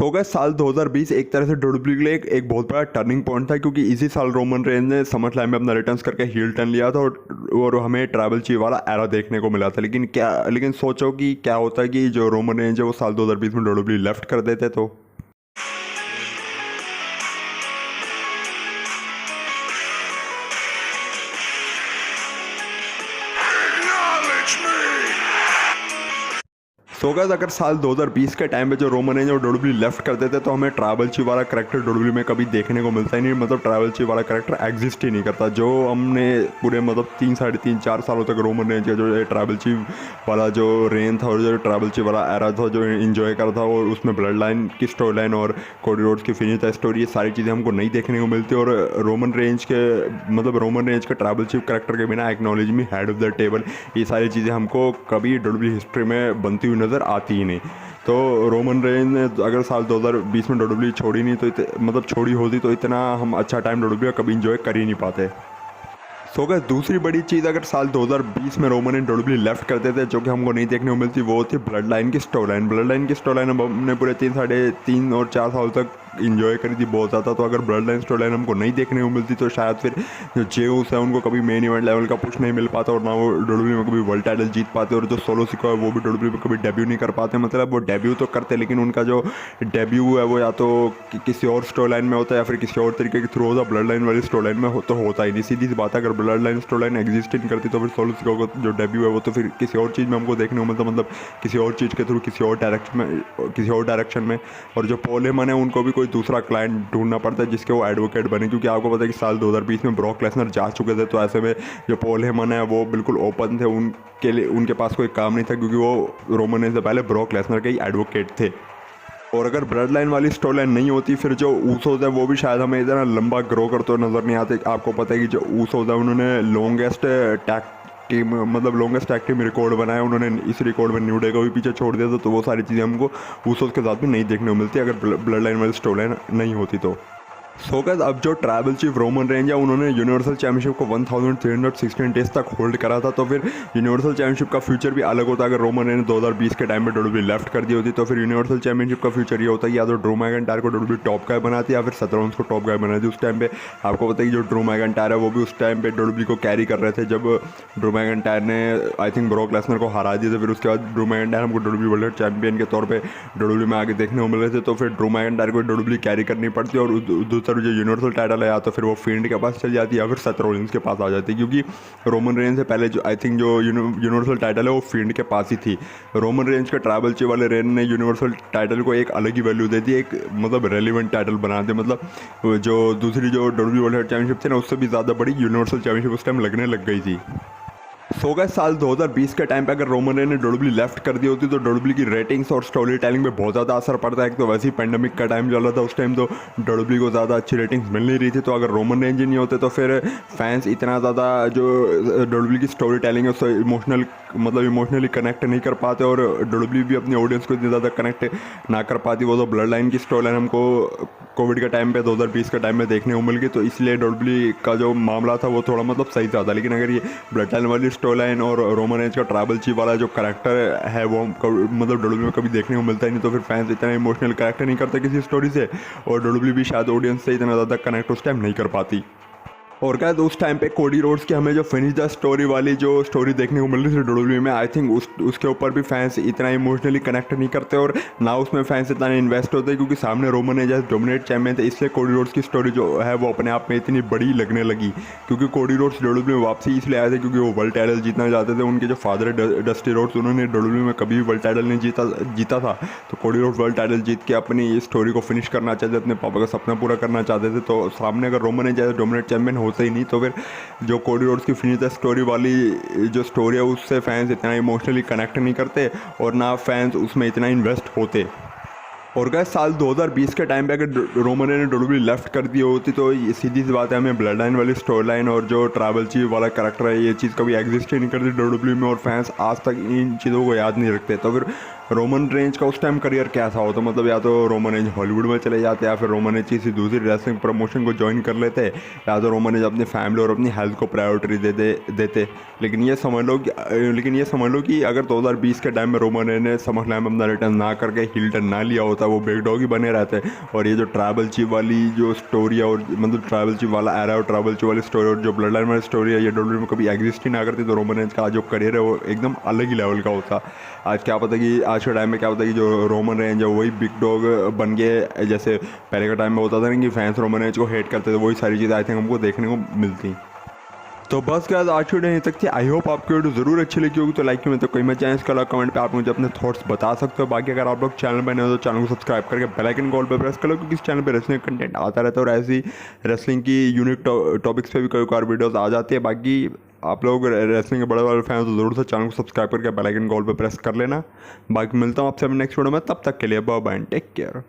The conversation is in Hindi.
सो गए साल 2020 एक तरह से डब्ल्यूडब्ल्यू के लिए एक बहुत बड़ा टर्निंग पॉइंट था, क्योंकि इसी साल रोमन रेंज ने समर स्लैम में अपना रिटर्न्स करके हील टर्न लिया था और हमें ट्राइबल चीफ वाला एरा देखने को मिला था। लेकिन सोचो कि क्या होता है कि जो रोमन रेंज है वो साल 2020 में डब्ल्यूडब्ल्यू लेफ्ट कर देते तो। सो गाइस, अगर साल 2020 के टाइम पे जो रोमन रेंज और डब्ल्यूडब्ल्यू लेफ्ट कर देते तो हमें ट्राइबल चीफ वाला कैरेक्टर डब्ल्यूडब्ल्यू में कभी देखने को मिलता ही नहीं। मतलब ट्राइबल चीफ वाला कैरेक्टर एग्जिस्ट ही नहीं करता, जो हमने पूरे मतलब 3-3.5-4 सालों तक रोमन रेंज का जो ट्राइबल चीफ वाला जो रेन था और जो ट्राइबल चीफ वाला एरा था जो इन्जॉय करा था, और उसमें ब्लड लाइन की स्टोरी लाइन और कोडी रोड्स की फिनिश स्टोरी, ये सारी चीज़ें हमको नहीं देखने को मिलती। और रोमन रेंज के ट्राइबल चीफ कैरेक्टर के बिना acknowledge me head of the table, ये सारी चीज़ें हमको कभी डब्ल्यूडब्ल्यू हिस्ट्री में बनती हुई नज़र आती ही नहीं। तो रोमन रेंज ने अगर साल 2020 में डब्ल्यूडब्ल्यू छोड़ी नहीं तो छोड़ी होती तो इतना हम अच्छा टाइम डब्ल्यूडब्ल्यू कभी इंजॉय कर ही नहीं पाते। सो अगर दूसरी बड़ी चीज़ अगर साल 2020 में रोमन एंड डब्ल्यूडब्ल्यू लेफ्ट करते थे जो कि हमको नहीं देखने को मिलती, वो होती ब्लड लाइन की स्टोरी लाइन। ब्लड लाइन की स्टोरी लाइन हमने पूरे 3 और 4 साल तक इंजॉय करी थी बहुत ज़्यादा। तो अगर ब्लड लाइन स्टोरी लाइन हमको नहीं देखने को मिलती तो शायद फिर जो जेउस है उनको कभी मेन इवेंट लेवल का पुश नहीं मिल पाता और ना वो डब्ल्यूडब्ल्यू में कभी वर्ल्ड टाइटल जीत पाते, और जो सोलो सिको है वो भी डब्ल्यूडब्ल्यू में कभी डेब्यू नहीं कर पाते। मतलब वो डेब्यू तो करते लेकिन उनका जो डेब्यू है वो या तो किसी और स्टोरी लाइन में होता है या फिर किसी और तरीके के थ्रू होता, ब्लड लाइन वाली स्टोरी लाइन में तो होता ही नहीं। सीधी सी बात है, अगर blood line story line exist नहीं करती तो फिर सोलो सिको का जो डेब्यू है वो तो फिर किसी और चीज़ में हमको देखने को मिलता, मतलब किसी और चीज़ के थ्रू किसी और डायरेक्शन में। और जो पॉल हेमन है उनको भी कोई दूसरा क्लाइंट ढूंढना पड़ता है जिसके वो एडवोकेट बने, क्योंकि आपको पता है कि साल 2020 में ब्रॉक लेसनर जा चुके थे। तो ऐसे में जो पॉल हेमन है वो बिल्कुल ओपन थे, उनके लिए उनके पास कोई काम नहीं था, क्योंकि वो रोमन रेंज से पहले ब्रॉक लेसनर के ही एडवोकेट थे। और अगर ब्लड लाइन वाली स्टोरी लाइन नहीं होती फिर जो ऊसोस है वो भी शायद हमें इतना लंबा ग्रो करते हुए नज़र नहीं आते। आपको पता है कि जो ऊसोस है उन्होंने लॉन्गेस्ट टैग टीम रिकॉर्ड बनाया, उन्होंने इस रिकॉर्ड में न्यू डे को भी पीछे छोड़ दिया था। तो वो सारी चीज़ें हमको ऊसोस के साथ भी नहीं देखने को मिलती अगर ब्लड लाइन वाली स्टोरी लाइन नहीं होती तो। सो गाइस, अब जो ट्राइबल चीफ रोमन रेंज है उन्होंने यूनिवर्सल चैंपियनशिप को 1316 डेज तक होल्ड करा था। तो फिर यूनिवर्सल चैंपियनशिप का फ्यूचर भी अलग होता। अगर रोमन रेंज 2020 के टाइम में डब्ल्यूडब्ल्यू लेफ्ट कर दी होती तो फिर यूनिवर्सल चैंपियनशिप का फ्यूचर ये होता है या तो ड्रू मैकिंटायर को डब्ल्यूडब्ल्यू टॉप गाय बनाती या फिर सेथ रॉलिंस को टॉप गाय बनाती। उस टाइम पे आपको पता है कि जो ड्रू मैकिंटायर है वो भी उस टाइम पे डब्ल्यूडब्ल्यू को कैरी कर रहे थे जब ड्रू मैकिंटायर ने आई थिंक ब्रॉक लेसनर को हरा दिया था। फिर उसके बाद ड्रू मैकिंटायर हमको डब्ल्यूडब्ल्यू वर्ल्ड चैंपियन के तौर पर डब्ल्यूडब्ल्यू में आगे देखने को मिल रहे थे। तो फिर ड्रू मैकिंटायर को डब्ल्यूडब्ल्यू कैरी करनी पड़ती और दूसरी तरफ जो यूनिवर्सल टाइटल है या तो फिर वो फील्ड के पास चल जाती है या फिर सेथ रॉलिंस के पास आ जाती है, क्योंकि रोमन रेंज से पहले जो आई थिंक जो यूनिवर्सल टाइटल है वो फील्ड के पास ही थी। रोमन रेंज के ट्राइबल चीफ वाले रेन ने यूनिवर्सल टाइटल को एक अलग ही वैल्यू दे दी, एक मतलब रेलिवेंट टाइटल बना दे। मतलब जो दूसरी जो डब्ल्यूडब्ल्यू वर्ल्ड चैंपियनशिप थी ना उससे भी ज़्यादा बड़ी यूनिवर्सल चैंपियनशिप उस टाइम लगने लग गई थी। सो गाइस, साल 2020 के टाइम पे अगर रोमन रेंज ने डब्ल्यूडब्ल्यू लेफ्ट कर दी होती तो डब्ल्यूडब्ल्यू की रेटिंग्स और स्टोरी टेलिंग में बहुत ज़्यादा असर पड़ता है। तो वैसे ही पेंडेमिक का टाइम चल रहा था उस टाइम, तो डब्ल्यूडब्ल्यू को ज़्यादा अच्छी रेटिंग्स मिल नहीं रही थी। तो अगर रोमन रेंज ही नहीं होते तो फिर फैंस इतना ज़्यादा जो डब्ल्यूडब्ल्यू की स्टोरी टेलिंग है उससे इमोशनली कनेक्ट नहीं कर पाते और डब्ल्यूडब्ल्यू भी अपनी ऑडियंस को इतनी ज़्यादा कनेक्ट ना कर पाती। वो तो ब्लड लाइन की स्टोरी लाइन हमको कोविड के टाइम पे 2020 के टाइम में देखने को मिल गई, तो इसलिए डब्ल्यूडब्ल्यू का जो मामला था वो थोड़ा मतलब सही था। लेकिन अगर ये ब्लड लाइन वाली स्टोरी लाइन और रोमन रेंज का ट्राइबल चीफ वाला जो करैक्टर है वो मतलब डब्ल्यूडब्ल्यू में कभी देखने को मिलता ही नहीं, तो फिर फैंस इतना इमोशनल कनेक्ट नहीं करते किसी स्टोरी से और डब्ल्यूडब्ल्यू भी शायद ऑडियंस से इतना ज़्यादा कनेक्ट उस टाइम नहीं कर पाती। और क्या उस टाइम पे कोडी रोड्स की हमें जो फिनिश द स्टोरी वाली जो स्टोरी देखने को मिल रही थी डब्ल्यूडब्ल्यू में, आई थिंक उसके ऊपर भी फैंस इतना इमोशनली कनेक्ट नहीं करते और ना उसमें फैंस इतना इन्वेस्ट होते क्योंकि सामने रोमन है जैसे डोमिनेट चैंपियन थे। इसलिए कोडी रोड्स की स्टोरी जो है वो अपने आप में इतनी बड़ी लगने लगी, क्योंकि कोडी रोड्स डब्ल्यूडब्ल्यू में वापसी इसलिए आए थे क्योंकि वो वर्ल्ड टाइटल जीतना चाहते थे। उनके जो फादर है डस्टी रोड्स, उन्होंने डब्ल्यूडब्ल्यू में कभी भी वर्ल्ड टाइटल नहीं जीता था। तो कोडी रोड्स वर्ल्ड टाइटल जीत के अपनी स्टोरी को फिनिश करना चाहते थे, अपने पापा का सपना पूरा करना चाहते थे। तो सामने अगर रोमन है जैसे डोमिनेट चैंपियन होते ही नहीं तो फिर जो कोडी रोड्स की फिनिश द स्टोरी वाली जो स्टोरी है उससे फैंस इतना इमोशनली कनेक्ट नहीं करते और ना फैंस उसमें इतना इन्वेस्ट होते। और गाइस, साल 2020 के टाइम पे अगर रोमन रेंज ने डब्ल्यूडब्ल्यू लेफ्ट कर दी होती तो सीधी सी बात है हमें ब्लड लाइन वाली स्टोरी लाइन और जो ट्राइबल चीफ वाला कैरेक्टर है ये चीज़ कभी एग्जिस्ट ही नहीं करती डब्ल्यूडब्ल्यू में और फैंस आज तक इन चीज़ों को याद नहीं रखते। तो फिर रोमन रेंज का उस टाइम करियर कैसा होता, मतलब या तो रोमन रेंज हॉलीवुड में चले जाते या फिर रोमन रेंज किसी दूसरी रेसलिंग प्रमोशन को ज्वाइन कर लेते, या तो रोमन रेंज अपनी फैमिली और अपनी हेल्थ को प्रायोरिटी देते। लेकिन ये समझ लो कि अगर 2020 के टाइम में रोमन रेंज ने समरस्लैम में अपना रिटर्न ना करके हील टर्न ना लिया होता, वो बिग डॉग ही बने रहते। और ये जो ट्राइबल चीफ वाली जो स्टोरी है, और मतलब ट्राइबल चीफ वाला एरा और ट्राइबल चीफ वाली स्टोरी और जो ब्लड लाइन वाली स्टोरी है, ये डब्ल्यूडब्ल्यूई में कभी एग्जिस्ट ही ना करती, तो रोमन रेंज का जो करियर है वो एकदम अलग ही लेवल का होता। आज क्या पता कि आज के टाइम में क्या होता है कि जो रोमन रेंज है वही बिग डॉग बन गए। जैसे पहले के टाइम में होता था ना कि फैंस रोमन रेंज को हेट करते थे, वही सारी चीज़ें आई थिंक हमको देखने को मिलती। तो बस गाइस आज की वीडियो यहीं तक थी। आई होप आपको वीडियो जरूर अच्छी लगी होगी, तो लाइक में तो कोई मैं चैनल का कमेंट पे आप मुझे अपने थॉट्स बता सकते हो। बाकी अगर आप लोग चैनल पर नए हो तो चैनल को सब्सक्राइब करके बेल आइकन कॉल पर प्रेस कर लो, क्योंकि इस चैनल पे रेसलिंग कंटेंट आता रहता है और ऐसी रेसलिंग की यूनिक टॉपिक्स पे भी कई बार वीडियोस आ जाती है। बाकी आप लोग रेसलिंग के बड़े बड़े फैन तो जरूर से चैनल को सब्सक्राइब करके बेल आइकन कॉल पर प्रेस कर लेना। बाकी मिलता हूँ आपसे नेक्स्ट वीडियो में, तब तक के लिए bye bye and take care.